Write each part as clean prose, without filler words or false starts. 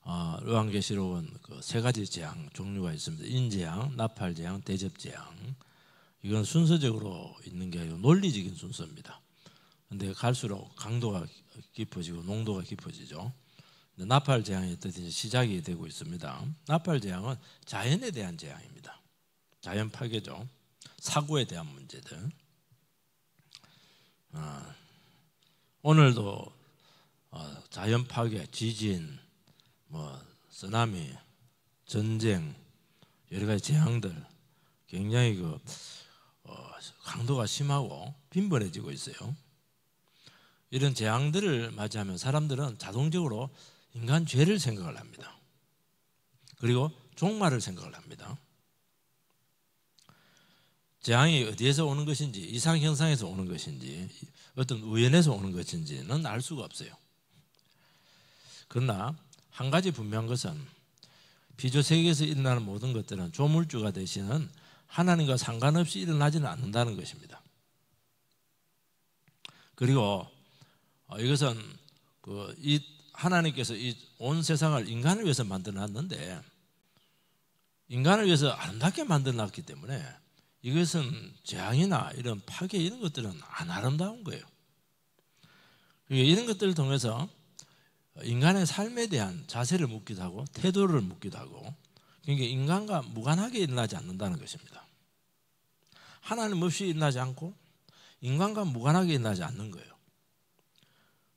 요한계시록은 그 세 가지 재앙 종류가 있습니다. 인재앙, 나팔재앙, 대접재앙. 이건 순서적으로 있는 게 아니고 논리적인 순서입니다. 근데 갈수록 강도가 깊어지고 농도가 깊어지죠. 나팔재앙의 뜻이 시작이 되고 있습니다. 나팔재앙은 자연에 대한 재앙입니다. 자연 파괴죠. 사고에 대한 문제들. 오늘도 자연 파괴, 지진, 쓰나미, 전쟁, 여러 가지 재앙들 굉장히 강도가 심하고 빈번해지고 있어요. 이런 재앙들을 맞이하면 사람들은 자동적으로 인간 죄를 생각을 합니다. 그리고 종말을 생각을 합니다. 재앙이 어디에서 오는 것인지, 이상현상에서 오는 것인지, 어떤 우연에서 오는 것인지는 알 수가 없어요. 그러나 한 가지 분명한 것은 비조세계에서 일어나는 모든 것들은 조물주가 되시는 하나님과 상관없이 일어나지는 않는다는 것입니다. 그리고 이것은 하나님께서 이 온 세상을 인간을 위해서 만들어놨는데 인간을 위해서 아름답게 만들어놨기 때문에 이것은 재앙이나 이런 파괴 이런 것들은 안 아름다운 거예요. 이런 것들을 통해서 인간의 삶에 대한 자세를 묻기도 하고 태도를 묻기도 하고 그러니까 인간과 무관하게 일어나지 않는다는 것입니다. 하나님 없이 일어나지 않고 인간과 무관하게 일어나지 않는 거예요.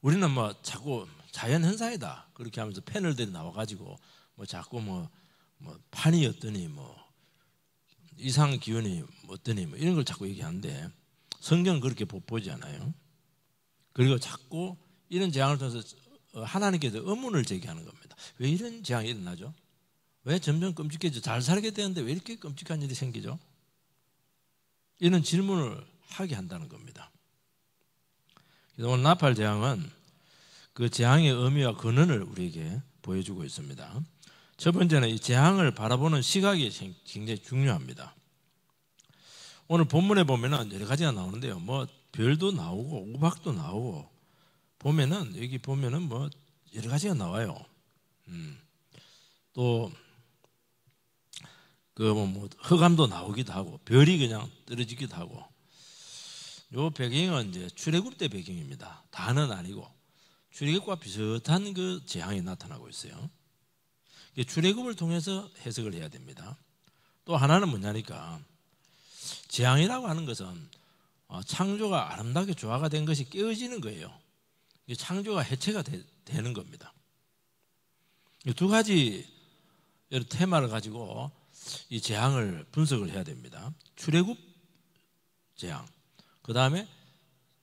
우리는 자꾸 자연현상이다 그렇게 하면서 패널들이 나와가지고 자꾸 판이 어떠니 이상 기온이 어떠니 이런 걸 자꾸 얘기하는데 성경은 그렇게 보지 않아요. 그리고 자꾸 이런 재앙을 통해서 하나님께서 의문을 제기하는 겁니다. 왜 이런 재앙이 일어나죠? 왜 점점 끔찍해져? 잘 살게 되는데 왜 이렇게 끔찍한 일이 생기죠? 이런 질문을 하게 한다는 겁니다. 그래서 오늘 나팔 재앙은 그 재앙의 의미와 근원을 우리에게 보여주고 있습니다. 첫 번째는 이 재앙을 바라보는 시각이 굉장히 중요합니다. 오늘 본문에 보면은 여러 가지가 나오는데요. 별도 나오고 우박도 나오고 보면은 여기 보면은 여러 가지가 나와요. 또 흑암도 나오기도 하고 별이 그냥 떨어지기도 하고. 요 배경은 이제 출애굽 때 배경입니다. 다는 아니고 출애굽과 비슷한 그 재앙이 나타나고 있어요. 출애굽을 통해서 해석을 해야 됩니다. 또 하나는 뭐냐니까 재앙이라고 하는 것은 창조가 아름답게 조화가 된 것이 깨어지는 거예요. 창조가 해체가 되는 겁니다. 이 두 가지 테마를 가지고 이 재앙을 분석을 해야 됩니다. 출애굽 재앙, 그 다음에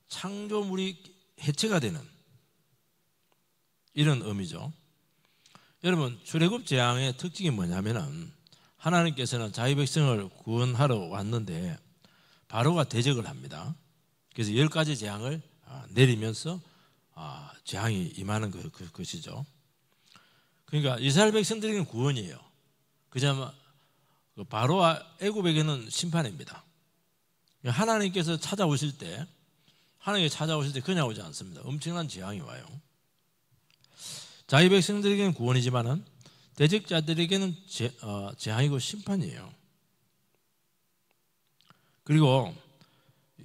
창조물이 해체가 되는 이런 의미죠. 여러분 출애굽 재앙의 특징이 뭐냐면은 하나님께서는 자기 백성을 구원하러 왔는데 바로가 대적을 합니다. 그래서 10가지 재앙을 내리면서 재앙이 임하는 것이죠. 그러니까 이스라엘 백성들에게는 구원이에요. 그저 바로와 애굽에게는 심판입니다. 하나님께서 찾아오실 때 그냥 오지 않습니다. 엄청난 재앙이 와요. 자기 백성들에게는 구원이지만은 대적자들에게는 재앙이고 심판이에요. 그리고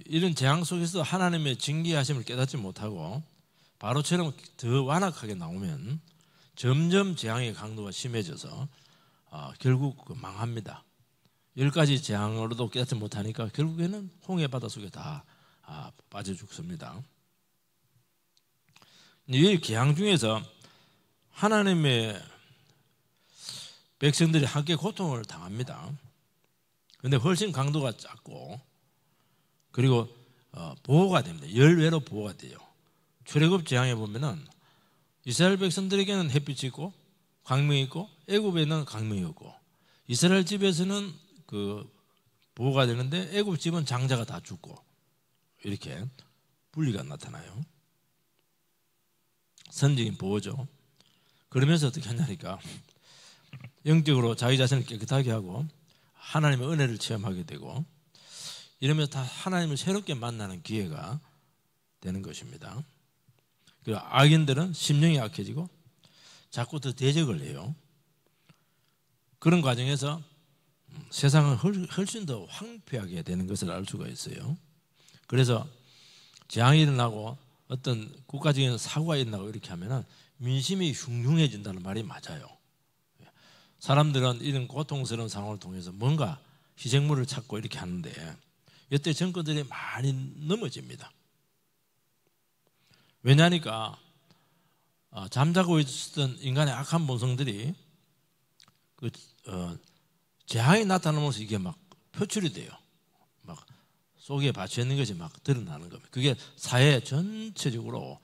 이런 재앙 속에서 하나님의 징계하심을 깨닫지 못하고 바로처럼 더 완악하게 나오면 점점 재앙의 강도가 심해져서 결국 망합니다. 10가지 재앙으로도 깨닫지 못하니까 결국에는 홍해 바다 속에 다 빠져 죽습니다. 이 재앙 중에서 하나님의 백성들이 함께 고통을 당합니다. 그런데 훨씬 강도가 작고 그리고 보호가 됩니다. 열외로 보호가 돼요. 출애굽 재앙에 보면은 이스라엘 백성들에게는 햇빛이 있고 광명이 있고 애굽에는 광명이 없고 이스라엘 집에서는 보호가 되는데 애굽 집은 장자가 다 죽고 이렇게 분리가 나타나요. 선적인 보호죠. 그러면서 어떻게 하냐니까 영적으로 자기 자신을 깨끗하게 하고 하나님의 은혜를 체험하게 되고 이러면서 다 하나님을 새롭게 만나는 기회가 되는 것입니다. 그리고 악인들은 심령이 약해지고 자꾸 더 대적을 해요. 그런 과정에서 세상은 훨씬 더 황폐하게 되는 것을 알 수가 있어요. 그래서 재앙이 일어나고 어떤 국가적인 사고가 일어나고 이렇게 하면은 민심이 흉흉해진다는 말이 맞아요. 사람들은 이런 고통스러운 상황을 통해서 뭔가 희생물을 찾고 이렇게 하는데 이때 정권들이 많이 넘어집니다. 왜냐하니까 잠자고 있었던 인간의 악한 본성들이 재앙이 나타나면서 이게 막 표출이 돼요. 막 속에 받쳐 있는 것이 막 드러나는 겁니다. 그게 사회 전체적으로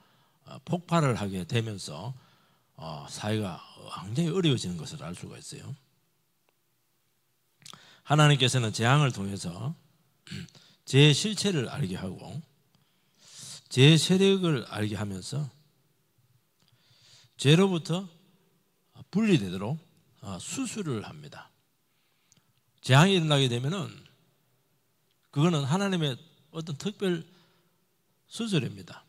폭발을 하게 되면서 사회가 굉장히 어려워지는 것을 알 수가 있어요. 하나님께서는 재앙을 통해서 제 실체를 알게 하고 제 세력을 알게 하면서 죄로부터 분리되도록 수술을 합니다. 재앙이 일어나게 되면은 그거는 하나님의 어떤 특별 수술입니다.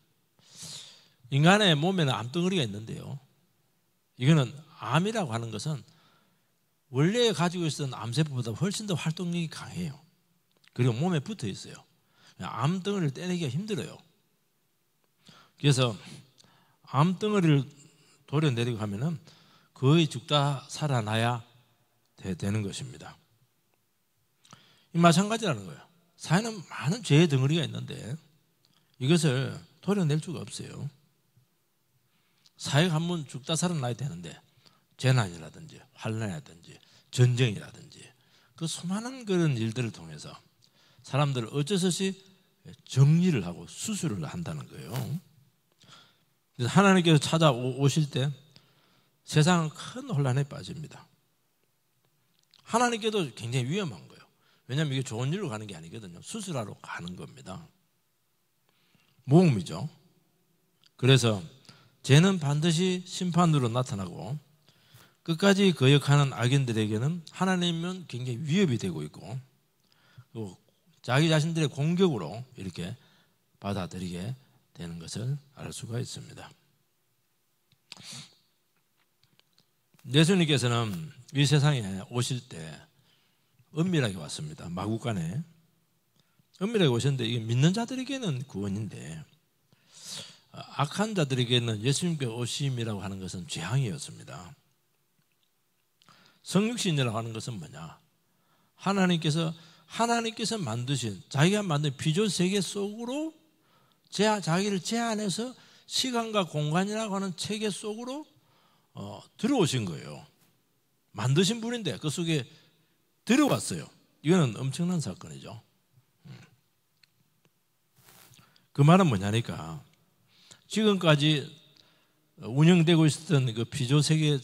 인간의 몸에는 암덩어리가 있는데요. 이거는 암이라고 하는 것은 원래 가지고 있었던 암세포보다 훨씬 더 활동력이 강해요. 그리고 몸에 붙어 있어요. 암덩어리를 떼내기가 힘들어요. 그래서 암덩어리를 도려내려고 하면은 거의 죽다 살아나야 되는 것입니다. 이 마찬가지라는 거예요. 사회는 많은 죄의 덩어리가 있는데 이것을 도려낼 수가 없어요. 사회가 한번 죽다 살아나야 되는데 재난이라든지 환난이라든지 전쟁이라든지 그 수많은 그런 일들을 통해서 사람들을 어쩔 수 없이 정리를 하고 수술을 한다는 거예요. 그래서 하나님께서 찾아오실 때 세상은 큰 혼란에 빠집니다. 하나님께도 굉장히 위험한 거예요. 왜냐하면 이게 좋은 일로 가는 게 아니거든요. 수술하러 가는 겁니다. 모험이죠. 그래서 죄는 반드시 심판으로 나타나고 끝까지 거역하는 악인들에게는 하나님은 굉장히 위협이 되고 있고 또 자기 자신들의 공격으로 이렇게 받아들이게 되는 것을 알 수가 있습니다. 예수님께서는 이 세상에 오실 때 은밀하게 왔습니다. 마구간에 은밀하게 오셨는데 이게 믿는 자들에게는 구원인데 악한 자들에게는 예수님께 오심이라고 하는 것은 재앙이었습니다. 성육신이라고 하는 것은 뭐냐? 하나님께서 만드신 자기가 만든 비조 세계 속으로 자기를 제한해서 시간과 공간이라고 하는 체계 속으로 들어오신 거예요. 만드신 분인데 그 속에 들어왔어요. 이거는 엄청난 사건이죠. 그 말은 뭐냐니까 지금까지 운영되고 있었던 그 비조 세계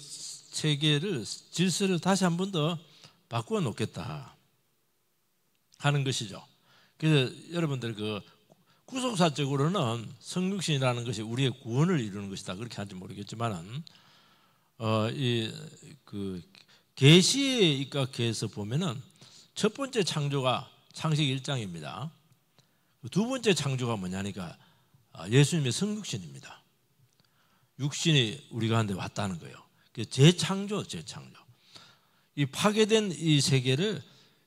체계를 질서를 다시 한 번 더 바꾸어 놓겠다 하는 것이죠. 그래서 여러분들 그 구속사적으로는 성육신이라는 것이 우리의 구원을 이루는 것이다 그렇게 하는지 모르겠지만은 이 그 계시에 입각해서 보면은 첫 번째 창조가 창세기 1장입니다. 두 번째 창조가 뭐냐니까 예수님의 성육신입니다. 육신이 우리 가운데 왔다는 거예요. 재창조. 이 파괴된 이 세계를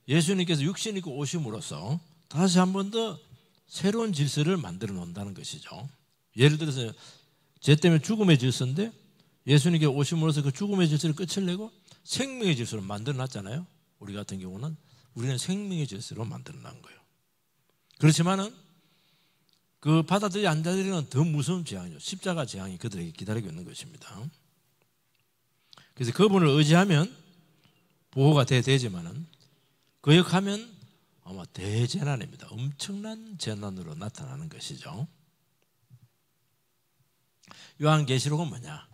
예수님께서 육신 입고 오심으로써 다시 한 번 더 새로운 질서를 만들어 놓는다는 것이죠. 예를 들어서 죄 때문에 죽음의 질서인데 예수님께 오심으로써 그 죽음의 질서를 끝을 내고 생명의 질서로 만들어 놨잖아요. 우리 같은 경우는 우리는 생명의 질서로 만들어 놓은 거예요. 그렇지만은 그 받아들이지 않는 자들에게는 더 무서운 재앙이죠. 십자가 재앙이 그들에게 기다리고 있는 것입니다. 그래서 그분을 의지하면 보호가 되지만은 거역하면 아마 대재난입니다. 엄청난 재난으로 나타나는 것이죠. 요한계시록은 뭐냐?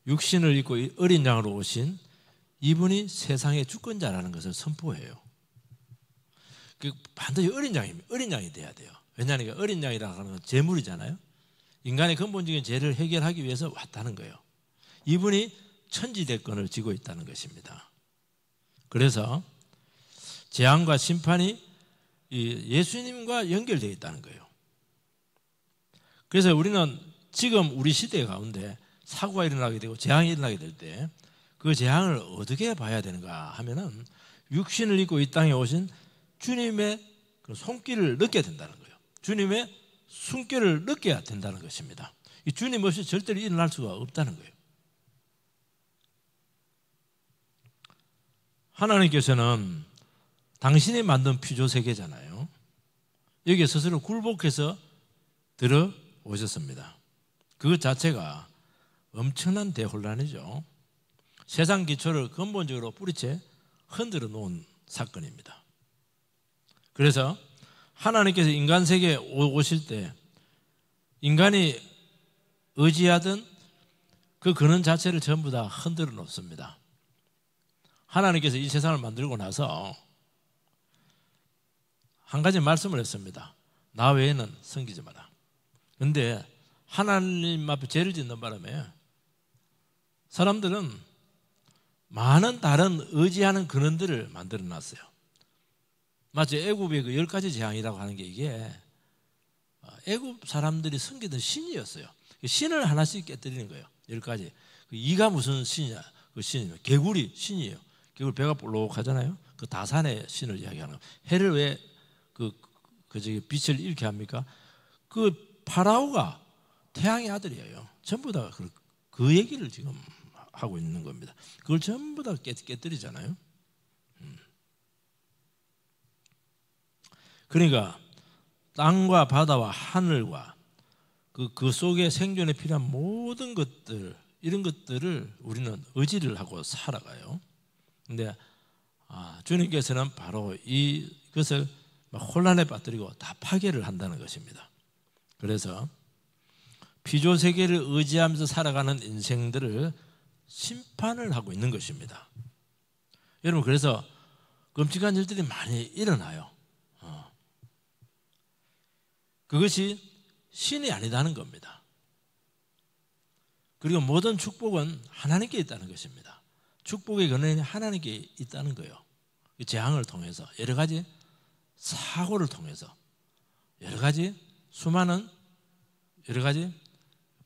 육신을 입고 어린 양으로 오신 이분이 세상의 주권자라는 것을 선포해요. 반드시 어린 양이 돼야 돼요. 왜냐하면 어린 양이라고 하는 건 재물이잖아요. 인간의 근본적인 죄를 해결하기 위해서 왔다는 거예요. 이분이 천지대권을 쥐고 있다는 것입니다. 그래서 재앙과 심판이 예수님과 연결되어 있다는 거예요. 그래서 우리는 지금 우리 시대 가운데 사고가 일어나게 되고 재앙이 일어나게 될 때 그 재앙을 어떻게 봐야 되는가 하면은 육신을 입고 이 땅에 오신 주님의 그 손길을 느껴야 된다는 거예요. 주님의 숨결을 느껴야 된다는 것입니다. 이 주님 없이 절대로 일어날 수가 없다는 거예요. 하나님께서는 당신이 만든 피조세계잖아요. 여기에 스스로 굴복해서 들어오셨습니다. 그 자체가 엄청난 대혼란이죠. 세상 기초를 근본적으로 뿌리채 흔들어 놓은 사건입니다. 그래서 하나님께서 인간 세계에 오실 때 인간이 의지하던 그 근원 자체를 전부 다 흔들어 놓습니다. 하나님께서 이 세상을 만들고 나서 한 가지 말씀을 했습니다. 나 외에는 섬기지 마라. 그런데 하나님 앞에 죄를 짓는 바람에 사람들은 많은 다른 의지하는 근원들을 만들어 놨어요. 마치 애굽의 그 10가지 재앙이라고 하는 게 이게 애굽 사람들이 섬기던 신이었어요. 신을 하나씩 깨뜨리는 거예요. 10가지. 이가 무슨 신이냐? 그 신이에요. 개구리 신이에요. 개구리 배가 볼록하잖아요. 그 다산의 신을 이야기하는 거예요. 해를 왜 빛을 잃게 합니까? 그 파라오가 태양의 아들이에요. 전부 다 그 얘기를 지금 하고 있는 겁니다. 그걸 전부 다 깨뜨리잖아요. 그러니까 땅과 바다와 하늘과 그 속에 생존에 필요한 모든 것들, 이런 것들을 우리는 의지를 하고 살아가요. 근데 주님께서는 바로 이것을 혼란에 빠뜨리고 다 파괴를 한다는 것입니다. 그래서 피조세계를 의지하면서 살아가는 인생들을 심판을 하고 있는 것입니다. 여러분, 그래서 끔찍한 일들이 많이 일어나요. 그것이 신이 아니다는 겁니다. 그리고 모든 축복은 하나님께 있다는 것입니다. 축복의 근원이 하나님께 있다는 거예요. 재앙을 통해서, 여러 가지 사고를 통해서, 여러 가지 수많은 여러 가지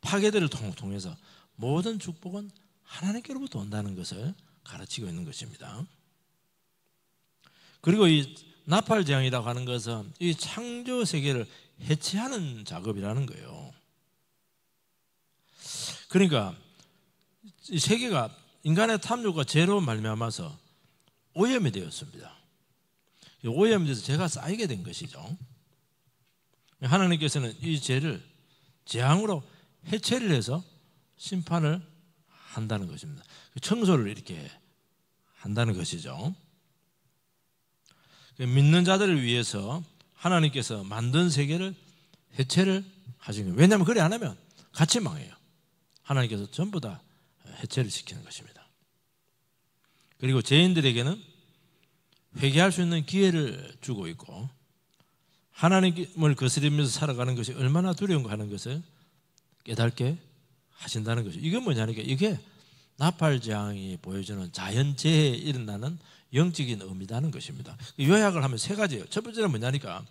파괴들을 통해서 모든 축복은 하나님께로부터 온다는 것을 가르치고 있는 것입니다. 그리고 이 나팔재앙이라고 하는 것은 이 창조 세계를 해체하는 작업이라는 거예요. 그러니까 이 세계가 인간의 탐욕과 죄로 말미암아서 오염이 되었습니다. 오염이 돼서 죄가 쌓이게 된 것이죠. 하나님께서는 이 죄를 재앙으로 해체를 해서 심판을 한다는 것입니다. 청소를 이렇게 한다는 것이죠. 믿는 자들을 위해서 하나님께서 만든 세계를 해체를 하신 거예요. 왜냐하면 그래 안 하면 같이 망해요. 하나님께서 전부 다 해체를 시키는 것입니다. 그리고 죄인들에게는 회개할 수 있는 기회를 주고 있고, 하나님을 거스리면서 살아가는 것이 얼마나 두려운가 하는 것을 깨닫게 하신다는 것이죠. 이게 뭐냐니까, 이게 나팔재앙이 보여주는 자연재해에 일어나는 영적인 의미라는 것입니다. 요약을 하면 세 가지예요. 첫 번째는 뭐냐니까,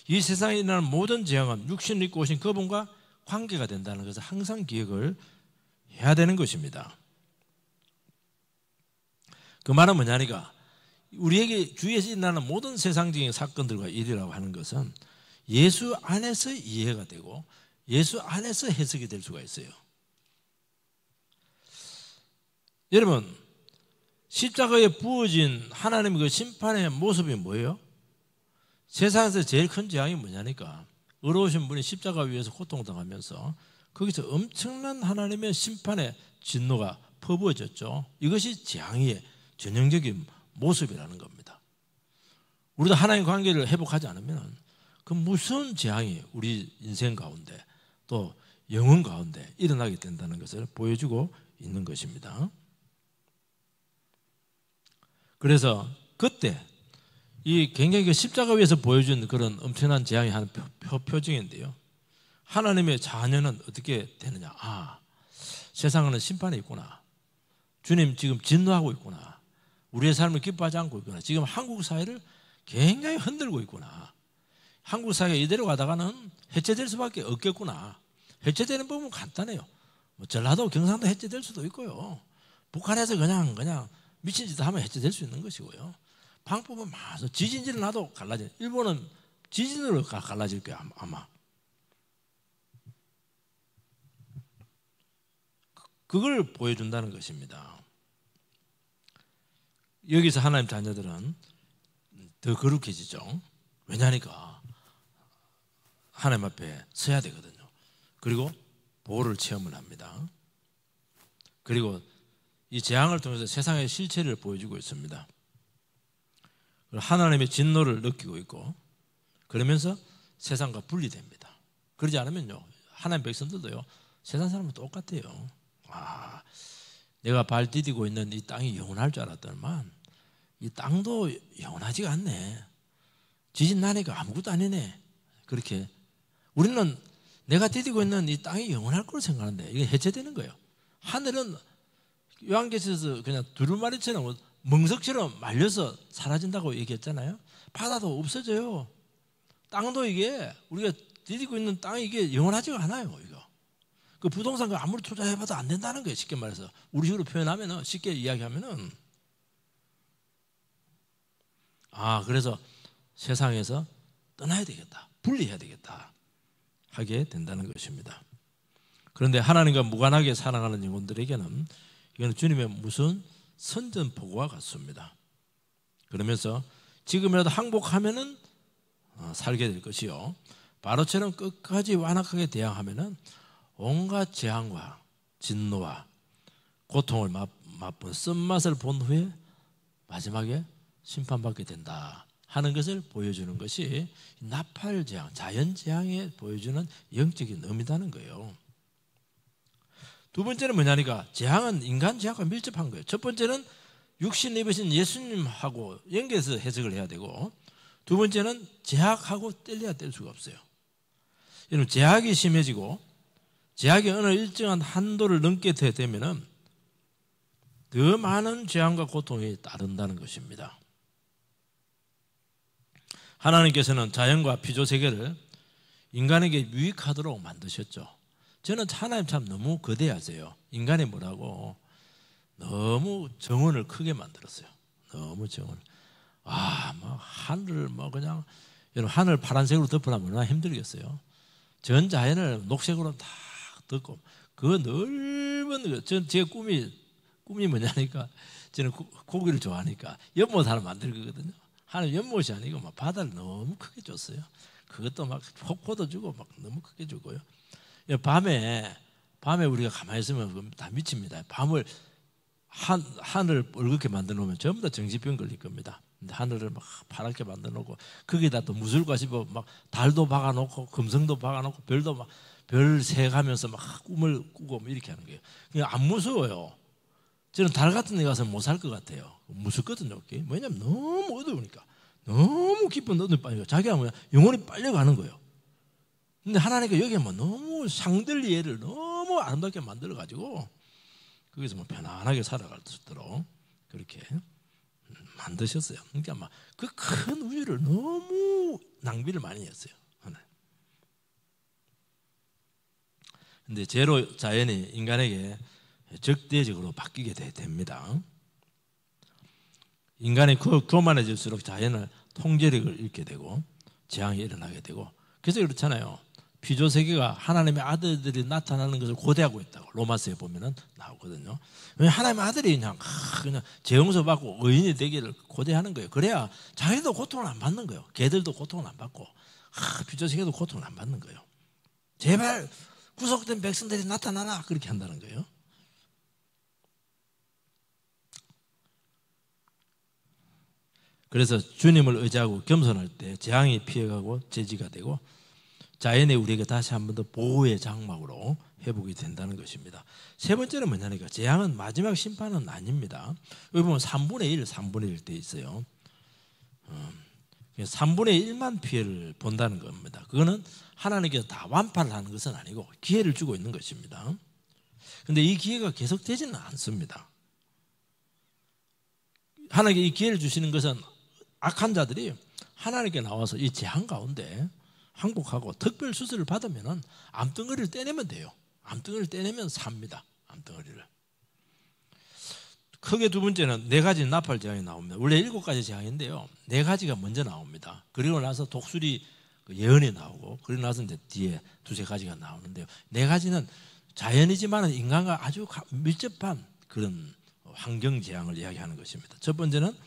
이 세상에 일어나는 모든 재앙은 육신을 입고 오신 그분과 관계가 된다는 것을 항상 기억을 해야 되는 것입니다. 그 말은 뭐냐니까, 우리에게 주위에서 일어나는 모든 세상적인 사건들과 일이라고 하는 것은 예수 안에서 이해가 되고 예수 안에서 해석이 될 수가 있어요. 여러분, 십자가에 부어진 하나님의 그 심판의 모습이 뭐예요? 세상에서 제일 큰 재앙이 뭐냐니까, 의로우신 분이 십자가 위에서 고통당하면서 거기서 엄청난 하나님의 심판의 진노가 퍼부어졌죠. 이것이 재앙의 전형적인 모습이라는 겁니다. 우리도 하나님 관계를 회복하지 않으면 그 무슨 재앙이 우리 인생 가운데 또 영혼 가운데 일어나게 된다는 것을 보여주고 있는 것입니다. 그래서 그때 이 굉장히 그 십자가 위에서 보여준 그런 엄청난 재앙의 한 표징인데요. 하나님의 자녀는 어떻게 되느냐? 세상에는 심판이 있구나. 주님 지금 진노하고 있구나. 우리의 삶을 기뻐하지 않고 있구나. 지금 한국 사회를 굉장히 흔들고 있구나. 한국 사회가 이대로 가다가는 해체될 수밖에 없겠구나. 해체되는 부분은 간단해요. 뭐 전라도 경상도 해체될 수도 있고요. 북한에서 그냥 미친 짓 하면 해체될 수 있는 것이고요. 방법은 많아서 지진지를 놔도 갈라져. 일본은 지진으로 갈라질 거야 아마. 그걸 보여준다는 것입니다. 여기서 하나님 자녀들은 더 거룩해지죠. 왜냐하니까 하나님 앞에 서야 되거든요. 그리고 보호를 체험을 합니다. 그리고 이 재앙을 통해서 세상의 실체를 보여주고 있습니다. 하나님의 진노를 느끼고 있고 그러면서 세상과 분리됩니다. 그러지 않으면요 하나님 백성들도요 세상 사람은 똑같아요. 내가 발 디디고 있는 이 땅이 영원할 줄 알았더니만 이 땅도 영원하지가 않네. 지진 나니까 아무것도 아니네. 그렇게 우리는 내가 디디고 있는 이 땅이 영원할 걸 생각하는데 이게 해체되는 거예요. 하늘은 요한계시에서 그냥 두루마리처럼 멍석처럼 말려서 사라진다고 얘기했잖아요. 바다도 없어져요. 땅도 이게 우리가 디디고 있는 땅이 이게 영원하지가 않아요. 이거. 그 부동산 아무리 투자해봐도 안 된다는 거예요. 쉽게 말해서 우리식으로 표현하면은 쉽게 이야기하면은 그래서 세상에서 떠나야 되겠다. 분리해야 되겠다. 하게 된다는 것입니다. 그런데 하나님과 무관하게 살아가는 영혼들에게는 이건 주님의 무슨 선전포고와 같습니다. 그러면서 지금이라도 항복하면은 살게 될 것이요. 바로처럼 끝까지 완악하게 대항하면은 온갖 재앙과 진노와 고통을 맛본 쓴맛을 본 후에 마지막에 심판받게 된다 하는 것을 보여주는 것이 나팔 재앙, 자연 재앙에 보여주는 영적인 의미라는 거예요. 두 번째는 뭐냐니까 재앙은 인간 재앙과 밀접한 거예요. 첫 번째는 육신 입으신 예수님하고 연계해서 해석을 해야 되고 두 번째는 제약하고 뗄래야 뗄 수가 없어요. 여러분 제약이 심해지고 제약이 어느 일정한 한도를 넘게 되면은 더 많은 재앙과 고통이 따른다는 것입니다. 하나님께서는 자연과 피조 세계를 인간에게 유익하도록 만드셨죠. 저는 하나님 참 너무 거대하세요. 인간이 뭐라고 너무 정원을 크게 만들었어요. 너무 정원. 하늘을 그냥 여러분 하늘 파란색으로 덮으려면 얼마나 힘들겠어요. 전 자연을 녹색으로 다 덮고 그 넓은 제 꿈이 뭐냐니까 저는 고기를 좋아하니까 연못 하나 만들 거거든요. 하늘 연못이 아니고 바다를 너무 크게 줬어요. 그것도 폭포도 주고 너무 크게 주고요. 밤에 우리가 가만히 있으면 다 미칩니다. 밤을 하늘 붉게 만들어 놓으면 전부 다 정신병 걸릴 겁니다. 근데 하늘을 파랗게 만들어 놓고 거기다 또 무술과 씹어 달도 박아 놓고 금성도 박아 놓고 별도 별 세가면서 꿈을 꾸고 이렇게 하는 거예요. 그냥 안 무서워요. 저는 달 같은 데 가서 못 살 것 같아요. 무섭거든요. 왜냐면 너무 어두우니까. 너무 깊은 어둠이 빠지고 자기가 영혼이 빨려가는 거예요. 근데 하나님께 여기에 너무 샹들리에를 너무 아름답게 만들어가지고 거기서 편안하게 살아갈 수 있도록 그렇게 만드셨어요. 그러니까 그 큰 우주를 너무 낭비를 많이 했어요. 근데 죄로 자연이 인간에게 적대적으로 바뀌게 됩니다. 인간이 교만해질수록 자연을 통제력을 잃게 되고 재앙이 일어나게 되고 그래서 그렇잖아요. 피조 세계가 하나님의 아들들이 나타나는 것을 고대하고 있다고 로마서에 보면은 나오거든요. 왜냐하면 하나님의 아들이 그냥 죄 용서받고 의인이 되기를 고대하는 거예요. 그래야 자기도 고통을 안 받는 거예요. 개들도 고통을 안 받고 피조 세계도 고통을 안 받는 거예요. 제발 구속된 백성들이 나타나라 그렇게 한다는 거예요. 그래서 주님을 의지하고 겸손할 때 재앙이 피해가고 제지가 되고 자연이 우리에게 다시 한 번 더 보호의 장막으로 회복이 된다는 것입니다. 세 번째는 뭐냐니까 재앙은 마지막 심판은 아닙니다. 여기 보면 3분의 1 돼 있어요. 3분의 1만 피해를 본다는 겁니다. 그거는 하나님께서 다 완파를 하는 것은 아니고 기회를 주고 있는 것입니다. 그런데 이 기회가 계속되지는 않습니다. 하나님께 이 기회를 주시는 것은 악한 자들이 하나님께 나와서 이 재앙 가운데 항복하고 특별 수술을 받으면 암덩어리를 떼내면 돼요. 암덩어리를 떼내면 삽니다. 암덩어리를. 크게 두 번째는 4가지 나팔 재앙이 나옵니다. 원래 7가지 재앙인데요, 4가지가 먼저 나옵니다. 그리고 나서 독수리 예언이 나오고, 그리고 나서 이제 뒤에 2-3가지가 나오는데요, 4가지는 자연이지만 인간과 아주 밀접한 그런 환경 재앙을 이야기하는 것입니다. 첫 번째는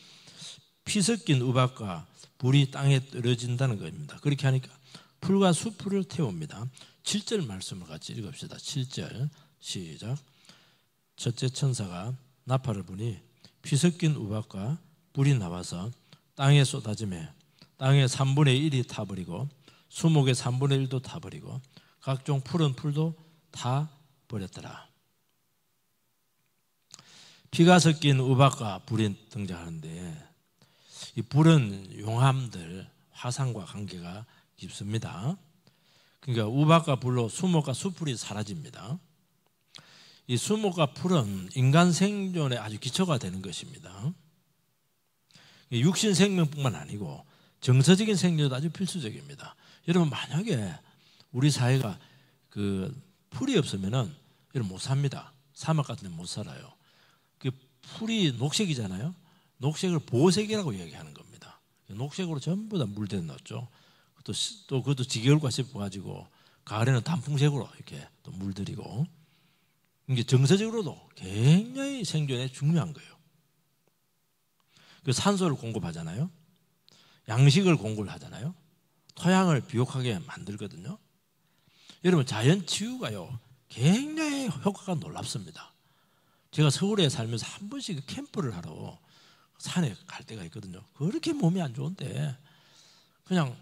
피 섞인 우박과 불이 땅에 떨어진다는 것입니다. 그렇게 하니까 풀과 수풀을 태웁니다. 7절 말씀을 같이 읽읍시다. 7절 시작. 첫째 천사가 나팔을 부니 피 섞인 우박과 불이 나와서 땅에 쏟아지매 땅의 3분의 1이 타버리고 수목의 3분의 1도 타버리고 각종 푸른 풀도 타 버렸더라. 피가 섞인 우박과 불이 등장하는데, 이 불은 용암들, 화산과 관계가 깊습니다. 그러니까 우박과 불로 수목과 수풀이 사라집니다. 이 수목과 풀은 인간 생존에 아주 기초가 되는 것입니다. 육신 생명뿐만 아니고 정서적인 생존도 아주 필수적입니다. 여러분, 만약에 우리 사회가 그 풀이 없으면은 여러분 못 삽니다. 사막 같은 데 못 살아요. 그 풀이 녹색이잖아요. 녹색을 보색이라고 이야기하는 겁니다. 녹색으로 전부 다 물들여 놨죠. 또 그것도 지겨울까 싶어가지고 가을에는 단풍색으로 이렇게 또 물들이고, 이게 정서적으로도 굉장히 생존에 중요한 거예요. 그 산소를 공급하잖아요. 양식을 공급을 하잖아요. 토양을 비옥하게 만들거든요. 여러분, 자연 치유가요 굉장히 효과가 놀랍습니다. 제가 서울에 살면서 한 번씩 캠프를 하러 산에 갈 때가 있거든요. 그렇게 몸이 안 좋은데 그냥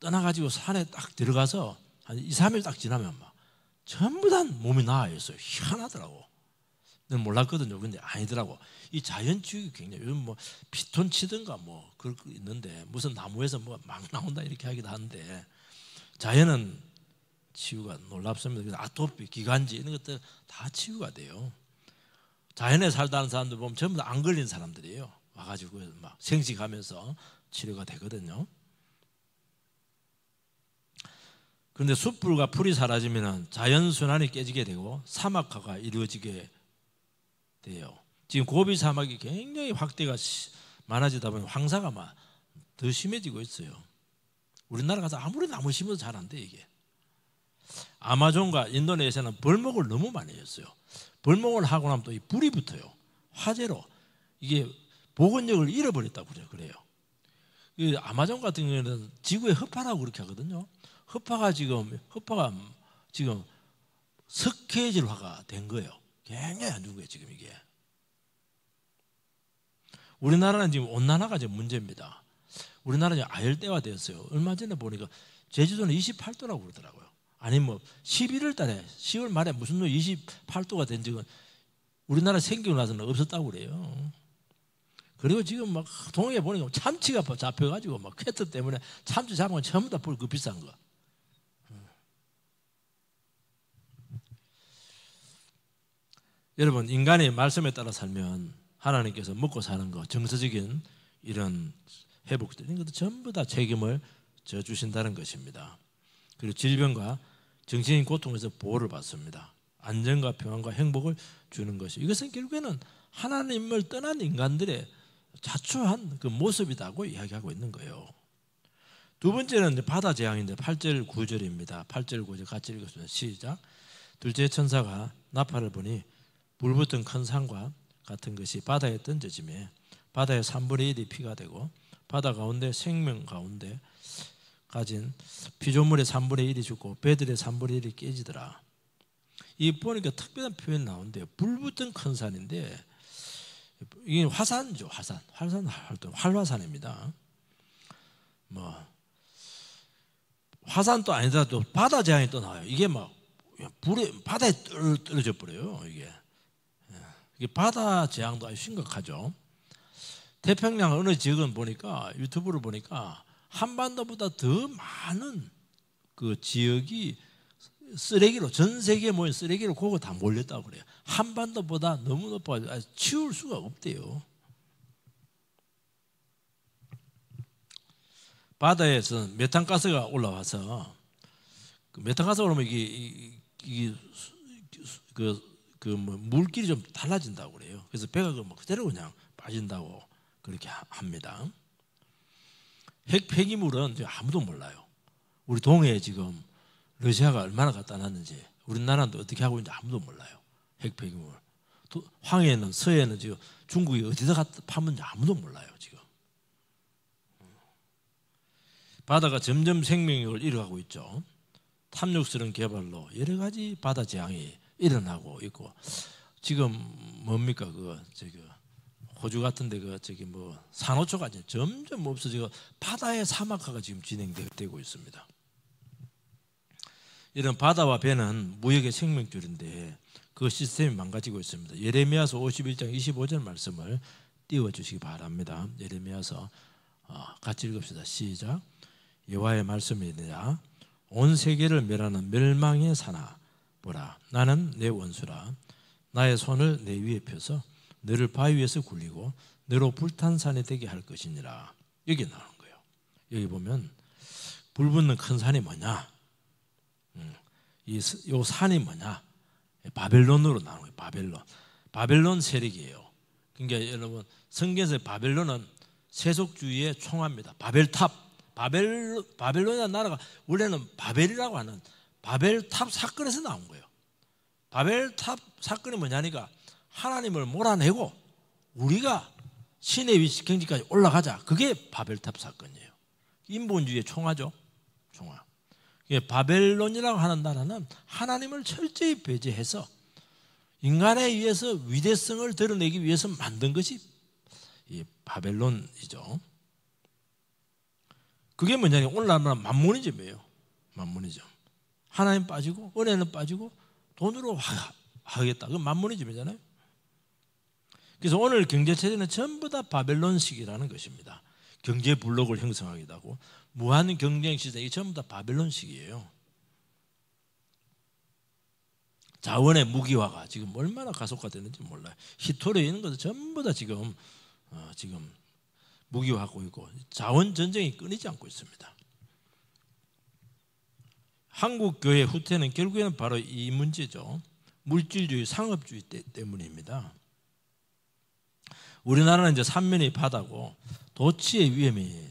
떠나가지고 산에 딱 들어가서 한 2-3일 딱 지나면 막 전부 다 몸이 나아졌어요. 희한하더라고. 난 몰랐거든요. 근데 아니더라고. 이 자연 치유가 굉장히, 요즘 뭐 피톤 치든가 뭐 그럴 거 있는데 무슨 나무에서 뭐 막 나온다 이렇게 하기도 하는데, 자연은 치유가 놀랍습니다. 그래서 아토피, 기관지 이런 것들 다 치유가 돼요. 자연에 살다는 사람들 보면 전부 다 안 걸린 사람들이에요. 와가지고 막 생식하면서 치료가 되거든요. 그런데 숯불과 풀이 사라지면 자연순환이 깨지게 되고 사막화가 이루어지게 돼요. 지금 고비 사막이 굉장히 확대가 많아지다 보면 황사가 막 더 심해지고 있어요. 우리나라 가서 아무리 나무 심어도 잘 안 돼, 이게. 아마존과 인도네시아는 벌목을 너무 많이 했어요. 벌목을 하고 나면 또 이 불이 붙어요. 화재로. 이게 복원력을 잃어버렸다고 그래요. 이 아마존 같은 경우에는 지구의 흡파라고 그렇게 하거든요. 흡파가 지금 석회질화가 된 거예요. 굉장히 안 좋은 거예요, 지금 이게. 우리나라는 지금 온난화가 지금 문제입니다. 우리나라는 아열대화 되었어요. 얼마 전에 보니까 제주도는 28도라고 그러더라고요. 아니 뭐 11월 달에 10월 말에 무슨 28도가 된 적은 우리나라 생기고 나서는 없었다고 그래요. 그리고 지금 막 동해에 보니까 참치가 잡혀가지고 막 쾌트 때문에 참치 잡으면 전부 다 그 비싼 거. 여러분, 인간이 말씀에 따라 살면 하나님께서 먹고 사는 거, 정서적인 이런 회복들, 이런 것도 전부 다 책임을 져주신다는 것입니다. 그리고 질병과 정신적인 고통에서 보호를 받습니다. 안정과 평안과 행복을 주는 것이, 이것은 결국에는 하나님을 떠난 인간들의 자초한 그 모습이라고 이야기하고 있는 거예요. 두 번째는 바다 재앙인데 8절 9절입니다. 8절 9절 같이 읽었습니다. 시작. 둘째 천사가 나팔을 보니 불붙은 큰 산과 같은 것이 바다에 던져지며 바다의 3분의 1이 피가 되고 바다 가운데 생명 가운데 가진 피조물의 3분의 1이 죽고 배들의 3분의 1이 깨지더라. 이 보니까 특별한 표현이 나오는데요. 불붙은 큰 산인데 이게 화산이죠. 화산 활동, 활화산입니다. 뭐 화산도 아니더라도 바다 재앙이 또 나와요. 이게 막 불에 바다에 떨어져 버려요. 이게 바다 재앙도 아주 심각하죠. 태평양 어느 지역은 보니까 유튜브를 보니까 한반도보다 더 많은 그 지역이 쓰레기로, 전 세계에 모인 쓰레기로 그거 다 몰렸다고 그래요. 한반도보다 너무 높아서 치울 수가 없대요. 바다에서 메탄가스가 올라와서 그 메탄가스가 오르면 이게 뭐 물길이 좀 달라진다고 그래요. 그래서 배가 뭐 그대로 그냥 빠진다고 그렇게 합니다. 핵 폐기물은 아무도 몰라요. 우리 동해에 지금 러시아가 얼마나 갖다 놨는지, 우리나라도 어떻게 하고 있는지 아무도 몰라요. 핵 폐기물. 황해는 서해는 지금 중국이 어디다 갖다 파는지 아무도 몰라요. 지금 바다가 점점 생명력을 잃어가고 있죠. 탐욕스러운 개발로 여러 가지 바다 재앙이 일어나고 있고, 지금 뭡니까 호주 같은데 뭐 산호초가 점점 없어지고 바다의 사막화가 지금 진행되고 있습니다. 이런 바다와 배는 무역의 생명줄인데 그 시스템이 망가지고 있습니다. 예레미야서 51장 25절 말씀을 띄워주시기 바랍니다. 예레미야서 같이 읽읍시다. 시작. 여호와의 말씀이니라. 온 세계를 멸하는 멸망의 사나 보라, 나는 내 원수라. 나의 손을 내 위에 펴서 너를 바위 위에서 굴리고 너로 불탄 산이 되게 할 것이니라. 여기 나오는 거예요. 여기 보면 불 붙는 큰 산이 뭐냐? 이 산이 뭐냐? 바벨론으로 나오는 거예요. 바벨론 세력이에요. 그러니까 여러분 성경에서 바벨론은 세속주의의 총화입니다. 바벨탑. 바벨론이라는 나라가 원래는 바벨이라고 하는 바벨탑 사건에서 나온 거예요. 바벨탑 사건이 뭐냐니까 하나님을 몰아내고 우리가 신의 위치 경지까지 올라가자. 그게 바벨탑 사건이에요. 인본주의의 총화죠. 총화. 바벨론이라고 하는 나라는 하나님을 철저히 배제해서 인간에 의해서 위대성을 드러내기 위해서 만든 것이 이 바벨론이죠. 그게 뭐냐면 오늘날 만모니즘이에요. 만모니즘. 하나님 빠지고 은혜는 빠지고 돈으로 하겠다. 그건 만모니즘이잖아요. 그래서 오늘 경제체제는 전부 다 바벨론식이라는 것입니다. 경제 블록을 형성하기도 하고 무한 경쟁 시대, 이게 전부 다 바벨론식이에요. 자원의 무기화가 지금 얼마나 가속화되는지 몰라요. 히토리에 있는 것도 전부 다 지금 무기화하고 있고 자원 전쟁이 끊이지 않고 있습니다. 한국 교회 후퇴는 결국에는 바로 이 문제죠. 물질주의, 상업주의 때문입니다. 우리나라는 이제 삼면이 바다고 도치의 위험이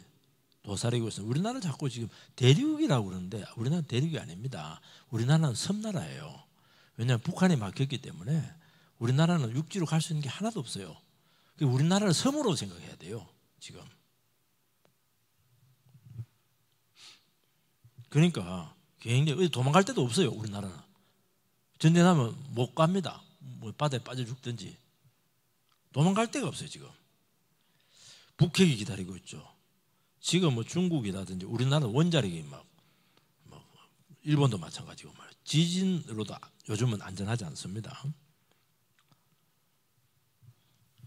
도사리고 있습니다. 우리나라는 자꾸 지금 대륙이라고 그러는데 우리나라는 대륙이 아닙니다. 우리나라는 섬나라예요. 왜냐하면 북한이 막혔기 때문에 우리나라는 육지로 갈 수 있는 게 하나도 없어요. 우리나라를 섬으로 생각해야 돼요. 지금. 그러니까 굉장히 어디 도망갈 데도 없어요. 우리나라는. 전쟁하면 못 갑니다. 뭐 바다에 빠져 죽든지. 도망갈 데가 없어요. 지금. 북핵이 기다리고 있죠. 지금 뭐 중국이라든지 우리나라 원자력이 막 일본도 마찬가지고 말이에요. 지진으로도 요즘은 안전하지 않습니다.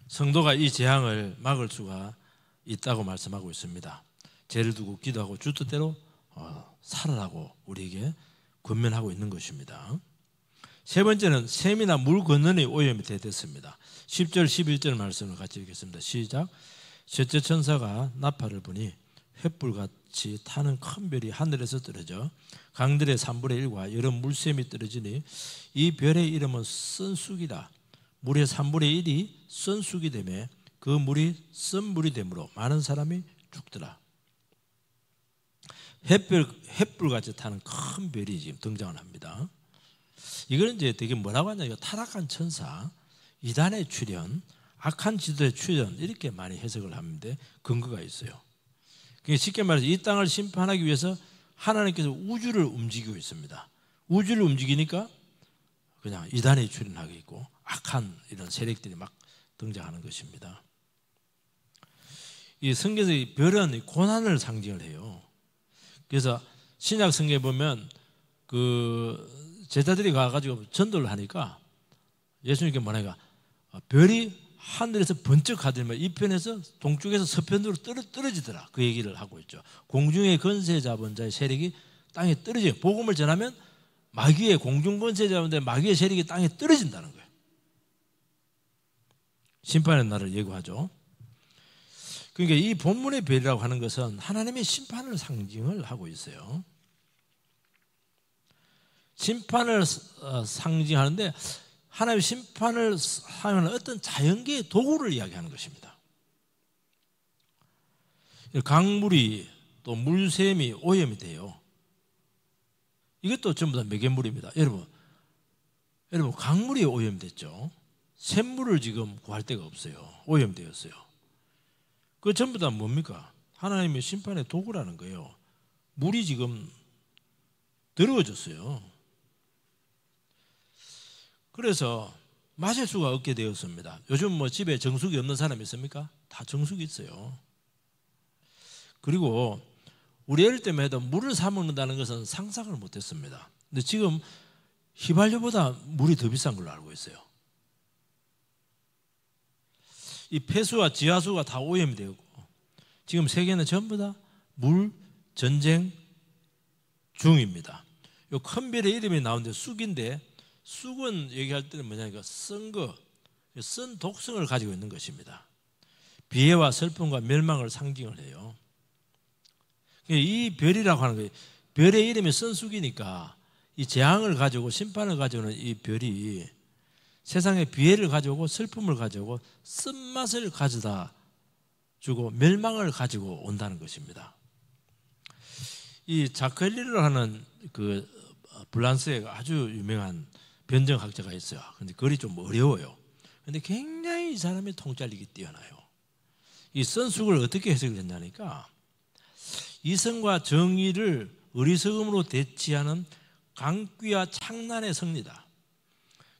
성도가 이 재앙을 막을 수가 있다고 말씀하고 있습니다. 죄를 두고 기도하고 주 뜻대로 살아라고 우리에게 권면하고 있는 것입니다. 세 번째는 샘이나 물 건너는 오염이 대됐습니다. 10절 11절 말씀을 같이 읽겠습니다. 시작. 셋째 천사가 나팔을 부니 횃불같이 타는 큰 별이 하늘에서 떨어져 강들의 3분의 1과 여러 물샘이 떨어지니 이 별의 이름은 쓴쑥이라. 물의 3분의 1이 쓴쑥이 되매 그 물이 쓴물이 되므로 많은 사람이 죽더라. 횃불같이 타는 큰 별이 지금 등장을 합니다. 이거는 이제 되게 뭐라고 하냐, 타락한 천사, 이단의 출현, 악한 지도의 출현, 이렇게 많이 해석을 하는데 근거가 있어요. 그러니까 쉽게 말해서 이 땅을 심판하기 위해서 하나님께서 우주를 움직이고 있습니다. 우주를 움직이니까 그냥 이단이 출현하겠고 악한 이런 세력들이 막 등장하는 것입니다. 이 성경에서 이 별은 고난을 상징을 해요. 그래서 신약 성경에 보면 그 제자들이 가가지고 전도를 하니까 예수님께 뭐냐니까 별이 하늘에서 번쩍 하더니만 이 편에서 동쪽에서 서편으로 떨어지더라. 그 얘기를 하고 있죠. 공중의 권세 잡은 자의 세력이 땅에 떨어져요. 복음을 전하면 마귀의 공중 권세 잡은 자의 마귀의 세력이 땅에 떨어진다는 거예요. 심판의 날을 예고하죠. 그러니까 이 본문의 별이라고 하는 것은 하나님의 심판을 상징을 하고 있어요. 심판을 상징하는데 하나님의 심판을 사용하는 어떤 자연계의 도구를 이야기하는 것입니다. 강물이 또 물샘이 오염이 돼요. 이것도 전부 다 매개물입니다. 여러분 강물이 오염됐죠. 샘물을 지금 구할 데가 없어요. 오염되었어요. 그 전부 다 뭡니까? 하나님의 심판의 도구라는 거예요. 물이 지금 더러워졌어요. 그래서 마실 수가 없게 되었습니다. 요즘 뭐 집에 정수기 없는 사람이 있습니까? 다 정수기 있어요. 그리고 우리 어릴 때만 해도 물을 사 먹는다는 것은 상상을 못했습니다. 근데 지금 휘발유보다 물이 더 비싼 걸로 알고 있어요. 이 폐수와 지하수가 다 오염이 되고 지금 세계는 전부 다 물 전쟁 중입니다. 이 큰 별의 이름이 나오는데 쑥인데 쑥은 얘기할 때는 뭐냐니까 쓴 거, 쓴 독성을 가지고 있는 것입니다. 비애와 슬픔과 멸망을 상징을 해요. 이 별이라고 하는 거예요. 별의 이름이 쓴 쑥이니까 이 재앙을 가지고 심판을 가져오는 이 별이 세상에 비애를 가져오고 슬픔을 가져오고 쓴맛을 가져다 주고 멸망을 가지고 온다는 것입니다. 이 자크엘리를 하는 그 프랑스의 아주 유명한 변정학자가 있어요. 근데 글이 좀 어려워요. 근데 굉장히 이 사람의 통찰력이 뛰어나요. 이 선숙을 어떻게 해석을 했냐니까 이성과 정의를 어리석음으로 대치하는 강귀와 창난의 성리다.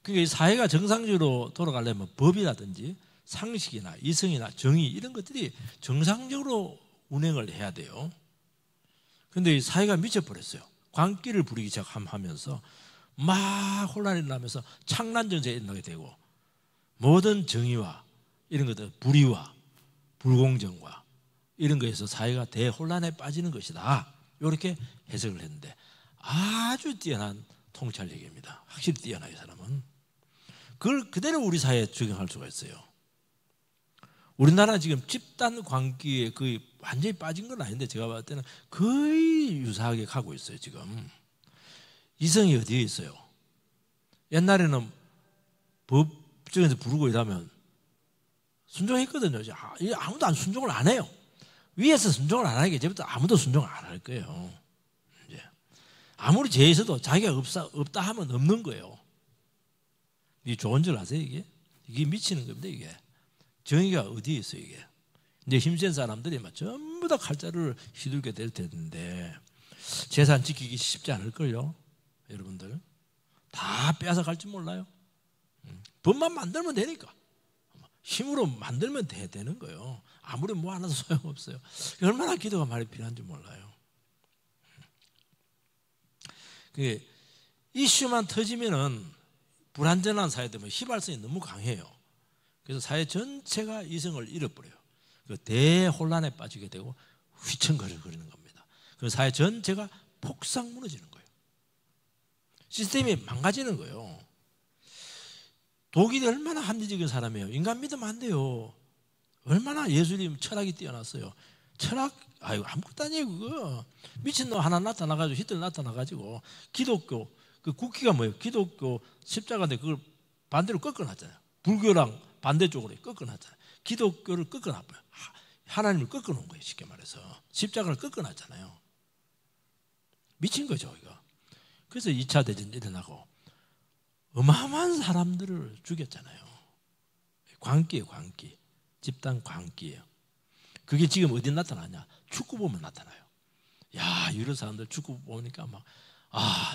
그러니까 이 사회가 정상적으로 돌아가려면 법이라든지 상식이나 이성이나 정의 이런 것들이 정상적으로 운행을 해야 돼요. 그런데 이 사회가 미쳐버렸어요. 광기를 부리기 시작하면서 막 혼란이 나면서 창난 정세에 일어나게 되고 모든 정의와 이런 것들 불의와 불공정과 이런 거에서 사회가 대혼란에 빠지는 것이다. 이렇게 해석을 했는데 아주 뛰어난 통찰력입니다. 확실히 뛰어나요, 사람은. 그걸 그대로 우리 사회에 적용할 수가 있어요. 우리나라 지금 집단 광기에 거의 완전히 빠진 건 아닌데 제가 봤을 때는 거의 유사하게 가고 있어요, 지금. 이성이 어디에 있어요? 옛날에는 법정에서 부르고 이러면 순종했거든요. 아무도 안 순종을 안 해요. 위에서 순종을 안 하니까 이제부터 아무도 순종을 안 할 거예요. 이제 아무리 죄에서도 자기가 없다 하면 없는 거예요. 이게 좋은 줄 아세요, 이게? 이게 미치는 겁니다, 이게. 정의가 어디에 있어요, 이게? 이제 힘센 사람들이 막 전부 다 칼자루를 휘둘게 될 텐데 재산 지키기 쉽지 않을걸요, 여러분들. 다 빼앗아갈지 몰라요. 법만 만들면 되니까. 힘으로 만들면 되는 거예요. 아무리 뭐 하나도 소용없어요. 얼마나 기도가 많이 필요한지 몰라요. 이슈만 터지면은 불안전한 사회 때문에 휘발성이 너무 강해요. 그래서 사회 전체가 이성을 잃어버려요. 그 대혼란에 빠지게 되고 휘청거리는 겁니다. 그 사회 전체가 폭삭 무너지는 거예요. 시스템이 망가지는 거예요. 독일이 얼마나 합리적인 사람이에요. 인간 믿으면 안 돼요. 얼마나 예술이 철학이 뛰어났어요. 철학 아무것도 아니에요, 그거. 미친놈 하나 나타나가지고 히틀러 나타나가지고 기독교 그 국기가 뭐예요? 기독교 십자가인데 그걸 반대로 꺾어놨잖아요. 불교랑 반대쪽으로 꺾어놨잖아요. 기독교를 꺾어놨어요. 하나님을 꺾어놓은 거예요, 쉽게 말해서. 십자가를 꺾어놨잖아요. 미친 거죠, 이거. 그래서 2차 대전이 일어나고 어마어마한 사람들을 죽였잖아요. 광기예요, 광기. 집단 광기예요. 그게 지금 어디 나타나냐? 축구 보면 나타나요. 야, 이런 사람들 축구 보니까 막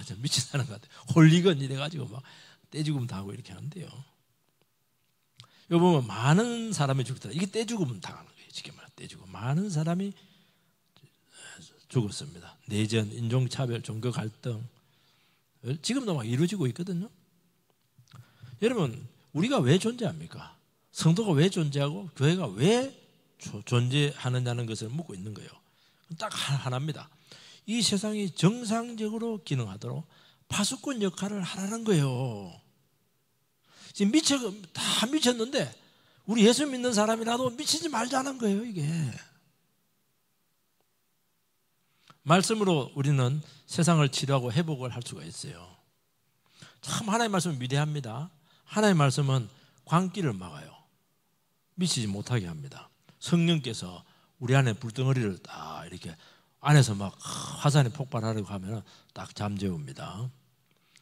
진짜 미친 사람 같아. 홀리건 이래가지고 막 떼죽음 당하고 이렇게 하는데요. 여기 보면 많은 사람이 죽더라. 이게 떼죽음 당하는 거예요. 쉽게 말해 떼죽음. 많은 사람이 죽었습니다. 내전, 인종차별, 종교 갈등 지금도 막 이루어지고 있거든요. 여러분, 우리가 왜 존재합니까? 성도가 왜 존재하고 교회가 왜 존재하느냐는 것을 묻고 있는 거예요. 딱 하나입니다. 이 세상이 정상적으로 기능하도록 파수꾼 역할을 하라는 거예요. 지금 다 미쳤는데 우리 예수 믿는 사람이라도 미치지 말자는 거예요, 이게. 말씀으로 우리는 세상을 치료하고 회복을 할 수가 있어요. 참 하나님의 말씀은 위대합니다. 하나님의 말씀은 광기를 막아요. 미치지 못하게 합니다. 성령께서 우리 안에 불덩어리를 딱 이렇게 안에서 막 화산이 폭발하려고 하면 딱 잠재웁니다.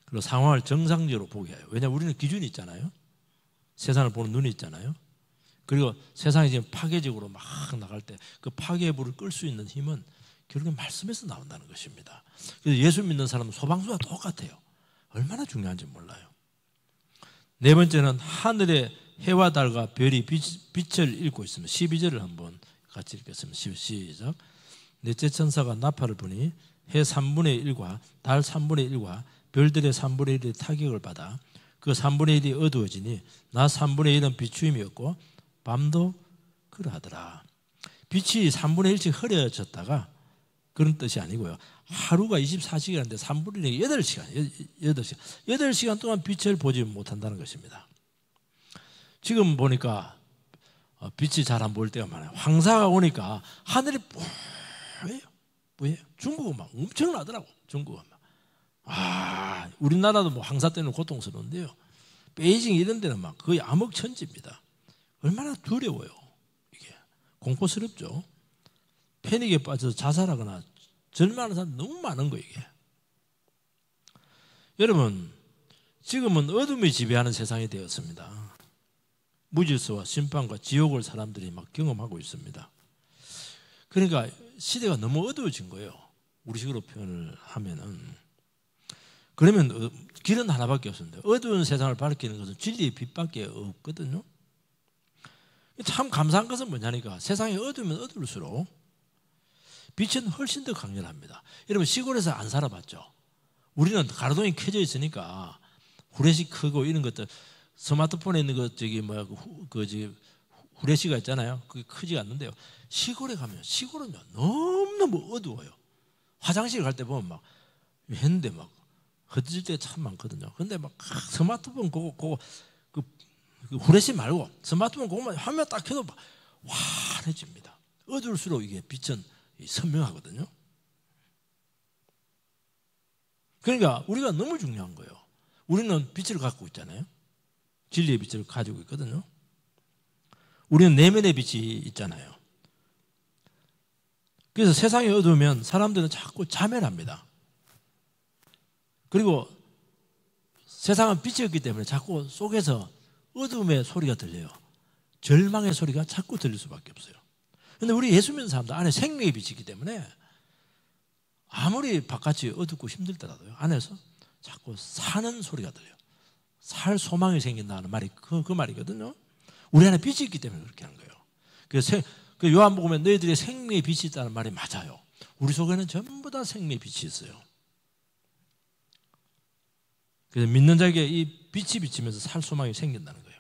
그리고 상황을 정상적으로 보게 해요. 왜냐하면 우리는 기준이 있잖아요. 세상을 보는 눈이 있잖아요. 그리고 세상이 지금 파괴적으로 막 나갈 때 그 파괴의 불을 끌 수 있는 힘은 결국엔 말씀에서 나온다는 것입니다. 그래서 예수 믿는 사람은 소방수와 똑같아요. 얼마나 중요한지 몰라요. 네 번째는 하늘의 해와 달과 별이 빛을 잃고 있습니다. 12절을 한번 같이 읽겠습니다. 시작. 넷째 천사가 나팔을 부니 해 3분의 1과 달 3분의 1과 별들의 3분의 1의 타격을 받아 그 3분의 1이 어두워지니 낮 3분의 1은 비추임이었고 밤도 그러하더라. 빛이 3분의 1씩 흐려졌다가 그런 뜻이 아니고요. 하루가 24시간인데 3분의 1이 8시간 동안 빛을 보지 못한다는 것입니다. 지금 보니까 빛이 잘 안 보일 때가 많아요. 황사가 오니까 하늘이 뿌예요. 중국은 막 엄청나더라고. 중국은 막. 우리나라도 뭐 황사 때문에 고통스러운데요. 베이징 이런 데는 막 거의 암흑천지입니다. 얼마나 두려워요. 이게 공포스럽죠. 패닉에 빠져서 자살하거나 절망하는 사람 너무 많은 거예요. 이게. 여러분, 지금은 어둠이 지배하는 세상이 되었습니다. 무질서와 심판과 지옥을 사람들이 막 경험하고 있습니다. 그러니까 시대가 너무 어두워진 거예요. 우리식으로 표현을 하면은. 그러면 길은 하나밖에 없습니다. 어두운 세상을 밝히는 것은 진리의 빛밖에 없거든요. 참 감사한 것은 뭐냐니까 세상이 어두우면 어두울수록 빛은 훨씬 더 강렬합니다. 여러분 시골에서 안 살아봤죠? 우리는 가로등이 켜져 있으니까 후레쉬 크고 이런 것들 스마트폰에 있는 거 후레쉬가 있잖아요. 그게 크지가 않는데요. 시골에 가면 시골은요 너무너무 어두워요. 화장실 갈 때 보면 막 했는데 막 흩어질 때가 참 많거든요. 근데 막 스마트폰 그거 그 후레쉬 말고 스마트폰 그거만 화면 딱 켜도 막 환해집니다. 어두울수록 이게 빛은 선명하거든요. 그러니까 우리가 너무 중요한 거예요. 우리는 빛을 갖고 있잖아요. 진리의 빛을 가지고 있거든요. 우리는 내면의 빛이 있잖아요. 그래서 세상이 어두우면 사람들은 자꾸 자멸합니다. 그리고 세상은 빛이 없기 때문에 자꾸 속에서 어둠의 소리가 들려요. 절망의 소리가 자꾸 들릴 수밖에 없어요. 그런데 우리 예수 믿는 사람들 안에 생명의 빛이 있기 때문에 아무리 바깥이 어둡고 힘들더라도요 안에서 자꾸 사는 소리가 들려요. 살 소망이 생긴다는 말이 그 말이거든요. 우리 안에 빛이 있기 때문에 그렇게 하는 거예요. 그래서 요한복음에 너희들의 생명의 빛이 있다는 말이 맞아요. 우리 속에는 전부 다 생명의 빛이 있어요. 그래서 믿는 자에게 이 빛이 비치면서 살 소망이 생긴다는 거예요.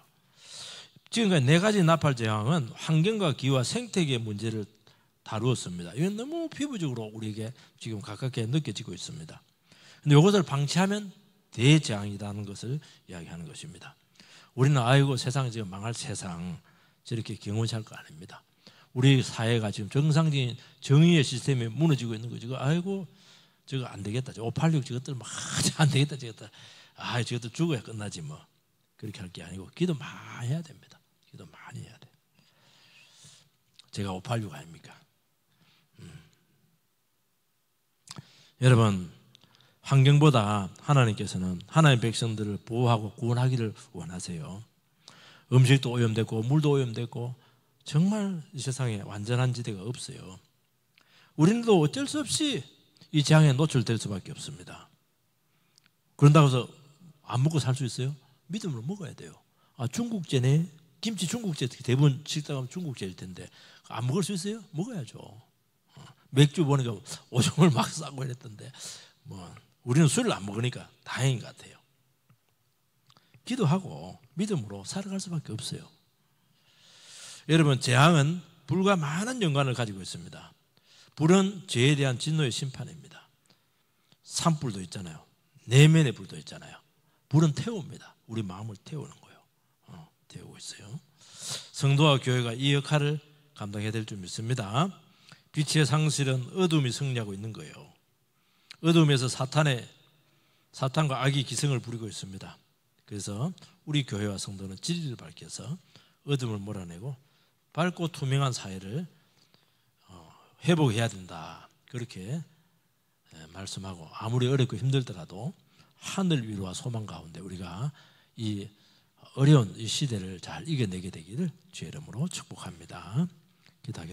지금까지 네 가지 나팔 재앙은 환경과 기후와 생태계의 문제를 다루었습니다. 이건 너무 피부적으로 우리에게 지금 가깝게 느껴지고 있습니다. 그런데 이것을 방치하면 대재앙이라는 것을 이야기하는 것입니다. 우리는 아이고 세상이 지금 망할 세상 저렇게 경험할 거 아닙니다. 우리 사회가 지금 정상적인 정의의 시스템이 무너지고 있는 거죠. 아이고 저거 안 되겠다. 586 저것들 막 안 되겠다. 저것들 저것들 죽어야 끝나지 뭐. 그렇게 할 게 아니고 기도 많이 해야 됩니다. 기도 많이 해야 돼. 제가 586 아닙니까? 여러분 환경보다 하나님께서는 하나님의 백성들을 보호하고 구원하기를 원하세요. 음식도 오염됐고 물도 오염됐고 정말 이 세상에 완전한 지대가 없어요. 우리도 어쩔 수 없이 이 재앙에 노출될 수밖에 없습니다. 그런다고 해서 안 먹고 살 수 있어요? 믿음으로 먹어야 돼요. 중국제네. 김치 중국제 대부분 식당 가면 중국제일 텐데 안 먹을 수 있어요? 먹어야죠. 맥주 보니까 5종을 막 싸고 이랬던데 우리는 술을 안 먹으니까 다행인 것 같아요. 기도하고 믿음으로 살아갈 수밖에 없어요. 여러분 재앙은 불과 많은 연관을 가지고 있습니다. 불은 죄에 대한 진노의 심판입니다. 산불도 있잖아요. 내면의 불도 있잖아요. 불은 태웁니다. 우리 마음을 태우는 거예요. 태우고 있어요. 성도와 교회가 이 역할을 감당해야 될 줄 믿습니다. 빛의 상실은 어둠이 승리하고 있는 거예요. 어둠에서 사탄과 악이 기승을 부리고 있습니다. 그래서 우리 교회와 성도는 진리를 밝혀서 어둠을 몰아내고 밝고 투명한 사회를 회복해야 된다. 그렇게 말씀하고, 아무리 어렵고 힘들더라도 하늘 위로와 소망 가운데 우리가 이 어려운 이 시대를 잘 이겨내게 되기를 주의 이름으로 축복합니다. 기도하겠습니다.